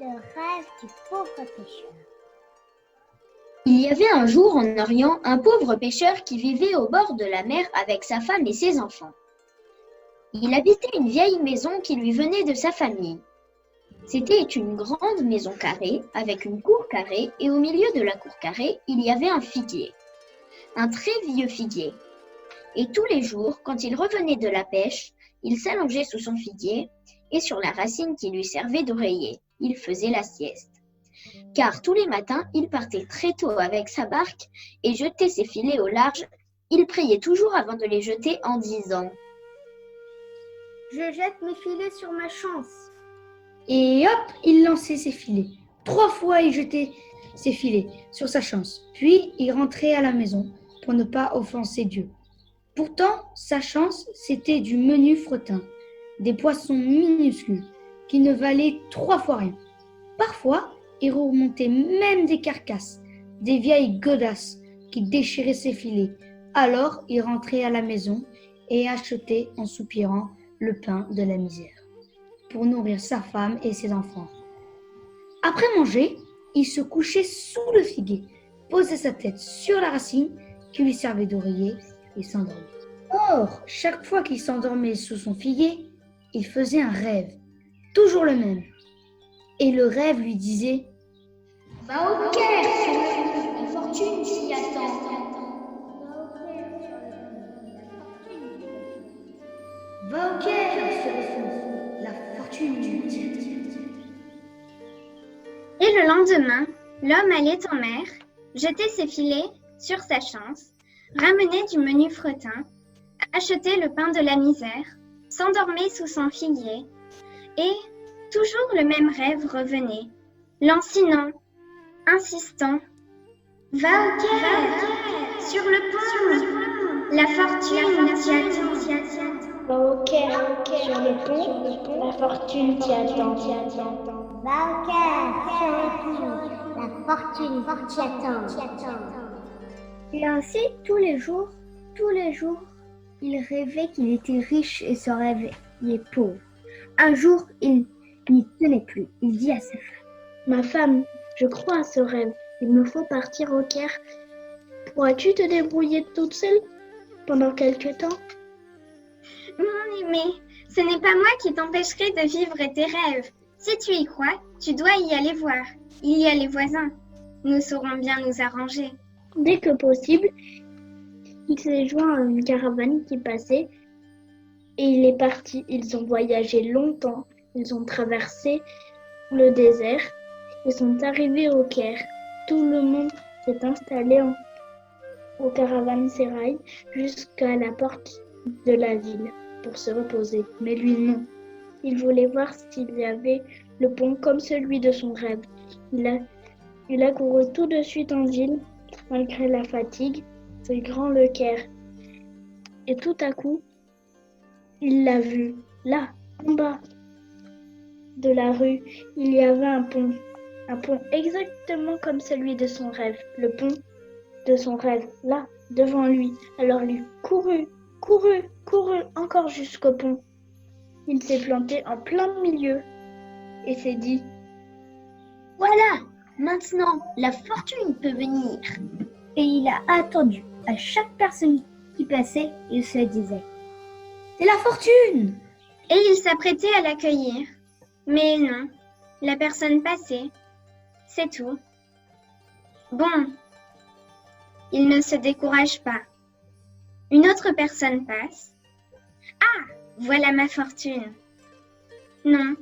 Le rêve du pauvre pêcheur. Il y avait un jour en Orient un pauvre pêcheur qui vivait au bord de la mer avec sa femme et ses enfants. Il habitait une vieille maison qui lui venait de sa famille. C'était une grande maison carrée avec une cour carrée et au milieu de la cour carrée, il y avait un figuier, un très vieux figuier. Et tous les jours, quand il revenait de la pêche, il s'allongeait sous son figuier et sur la racine qui lui servait d'oreiller, il faisait la sieste. Car tous les matins, il partait très tôt avec sa barque et jetait ses filets au large. Il priait toujours avant de les jeter en disant « Je jette mes filets sur ma chance. » Et hop, il lançait ses filets. 3 fois, il jetait ses filets sur sa chance. Puis, il rentrait à la maison pour ne pas offenser Dieu. Pourtant, sa chance, c'était du menu fretin, des poissons minuscules qui ne valaient 3 fois rien. Parfois, il remontait même des carcasses, des vieilles godasses qui déchiraient ses filets. Alors, il rentrait à la maison et achetait en soupirant le pain de la misère pour nourrir sa femme et ses enfants. Après manger, il se couchait sous le figuier, posait sa tête sur la racine qui lui servait d'oreiller et s'endormait. Or, chaque fois qu'il s'endormait sous son figuier, il faisait un rêve, toujours le même. Et le rêve lui disait « Va au Caire, la fortune s'y attend. Va au Caire, sur le fond, la fortune t'y attend. » Et le lendemain, l'homme allait en mer, jetait ses filets sur sa chance, ramenait du menu fretin, achetait le pain de la misère, s'endormait sous son figuier, et toujours le même rêve revenait, lancinant, insistant. « Va au Caire, sur le pont, la fortune t'y attend. » Va au Caire, sur le pont, la fortune t'y attend. Va au Caire, sur le pont, la fortune t'y attend. Et ainsi, tous les jours, il rêvait qu'il était riche et se réveillait pauvre. Un jour, il n'y tenait plus. Il dit à sa femme « Ma femme, je crois à ce rêve. Il me faut partir au Caire. Pourras-tu te débrouiller toute seule pendant quelque temps ?» Mon aimé, ce n'est pas moi qui t'empêcherai de vivre tes rêves. Si tu y crois, tu dois y aller voir. Il y a les voisins. Nous saurons bien nous arranger. Dès que possible, il s'est joint à une caravane qui passait et il est parti. Ils ont voyagé longtemps. Ils ont traversé le désert et sont arrivés au Caire. Tout le monde s'est installé au caravansérail jusqu'à la porte de la ville pour se reposer. Mais lui, non. Il voulait voir s'il y avait le pont comme celui de son rêve. Il a couru tout de suite en ville, malgré la fatigue. C'est grand le Caire. Et tout à coup, il l'a vu. Là, en bas de la rue, il y avait un pont. Un pont exactement comme celui de son rêve. Le pont de son rêve, là, devant lui. Alors lui courut encore jusqu'au pont. Il s'est planté en plein milieu et s'est dit « Voilà, maintenant, la fortune peut venir. » Et il a attendu. À chaque personne qui passait, il se disait « C'est la fortune !» Et il s'apprêtait à l'accueillir. Mais non, la personne passait. C'est tout. Bon, il ne se décourage pas. Une autre personne passe. Ah, voilà ma fortune. Non,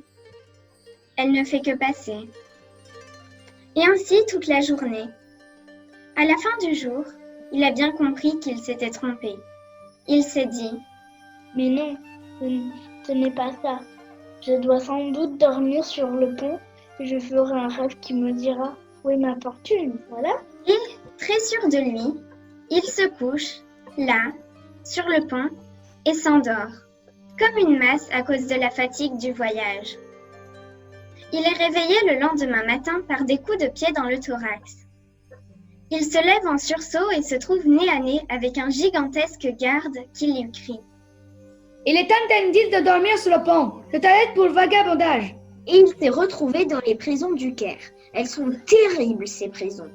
elle ne fait que passer. Et ainsi toute la journée. À la fin du jour, il a bien compris qu'il s'était trompé. Il s'est dit « Mais non, ce n'est pas ça. Je dois sans doute dormir sur le pont et je ferai un rêve qui me dira où est ma fortune, voilà. » Et, très sûr de lui, il se couche, là, sur le pont, et s'endort, comme une masse à cause de la fatigue du voyage. Il est réveillé le lendemain matin par des coups de pied dans le thorax. Il se lève en sursaut et se trouve nez à nez avec un gigantesque garde qui lui crie « Il est interdit de dormir sur le pont. C'est à l'aide pour le vagabondage. et il s'est retrouvé dans les prisons du Caire. Elles sont terribles, ces prisons.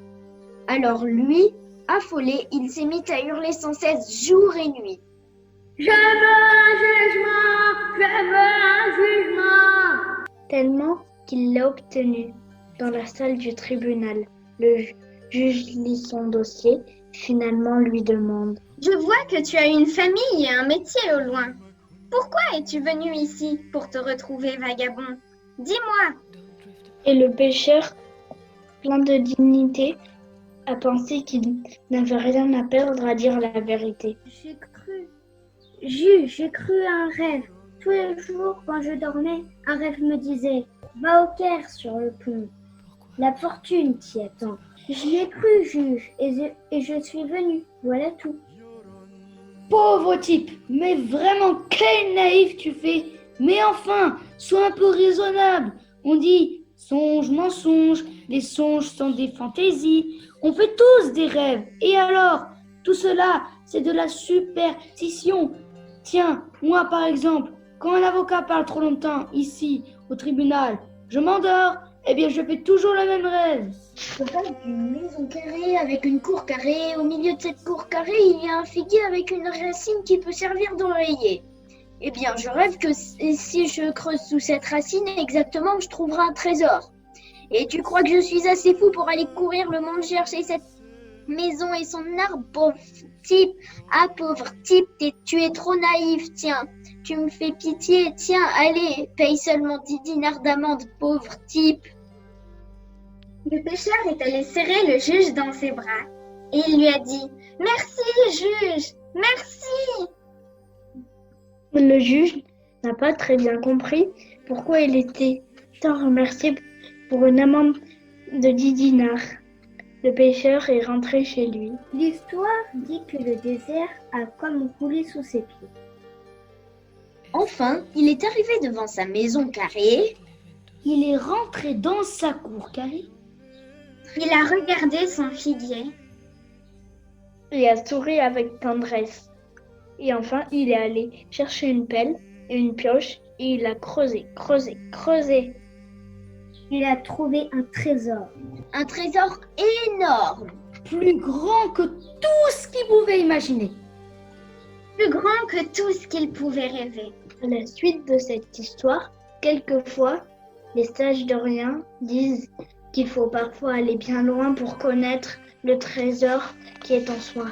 Alors lui, affolé, il s'est mis à hurler sans cesse jour et nuit. Je veux un jugement! Je veux un jugement! Tellement qu'il l'a obtenu. Dans la salle du tribunal, le juge lit son dossier, finalement lui demande: Je vois que tu as une famille et un métier au loin. Pourquoi es-tu venu ici pour te retrouver vagabond? Dis-moi. Et le pêcheur, plein de dignité, a pensé qu'il n'avait rien à perdre à dire la vérité. J'ai cru à un rêve. Tous les jours, quand je dormais, un rêve me disait: va au Caire sur le pont. La fortune t'y attend. J'y ai cru, juge, et je suis venu. Voilà tout. Pauvre type, mais vraiment quel naïf tu fais. Mais enfin, sois un peu raisonnable. On dit songe, mensonge, les songes sont des fantaisies. On fait tous des rêves. Et alors, tout cela, c'est de la superstition. Tiens, moi par exemple, quand un avocat parle trop longtemps ici, au tribunal, je m'endors, eh bien je fais toujours le même rêve. Je rêve d'une maison carrée avec une cour carrée. Au milieu de cette cour carrée, il y a un figuier avec une racine qui peut servir d'oreiller. Eh bien, je rêve que si je creuse sous cette racine, exactement, je trouverai un trésor. Et tu crois que je suis assez fou pour aller courir le monde chercher cette maison et son arbre, pauvre type? Ah, pauvre type, tu es trop naïf, tiens. Tu me fais pitié, tiens, allez, paye seulement 10 dinars d'amende, pauvre type. Le pêcheur est allé serrer le juge dans ses bras et il lui a dit: Merci, juge, merci. Le juge n'a pas très bien compris pourquoi il était tant remercié pour une amende de 10 dinars. Le pêcheur est rentré chez lui. L'histoire dit que le désert a comme coulé sous ses pieds. Enfin, il est arrivé devant sa maison carrée. Il est rentré dans sa cour carrée. Il a regardé son figuier. Il a souri avec tendresse. Et enfin, il est allé chercher une pelle et une pioche et il a creusé. Il a trouvé un trésor. Un trésor énorme. Plus grand que tout ce qu'il pouvait imaginer. Plus grand que tout ce qu'il pouvait rêver. À la suite de cette histoire, quelquefois, les sages de rien disent qu'il faut parfois aller bien loin pour connaître le trésor qui est en soi.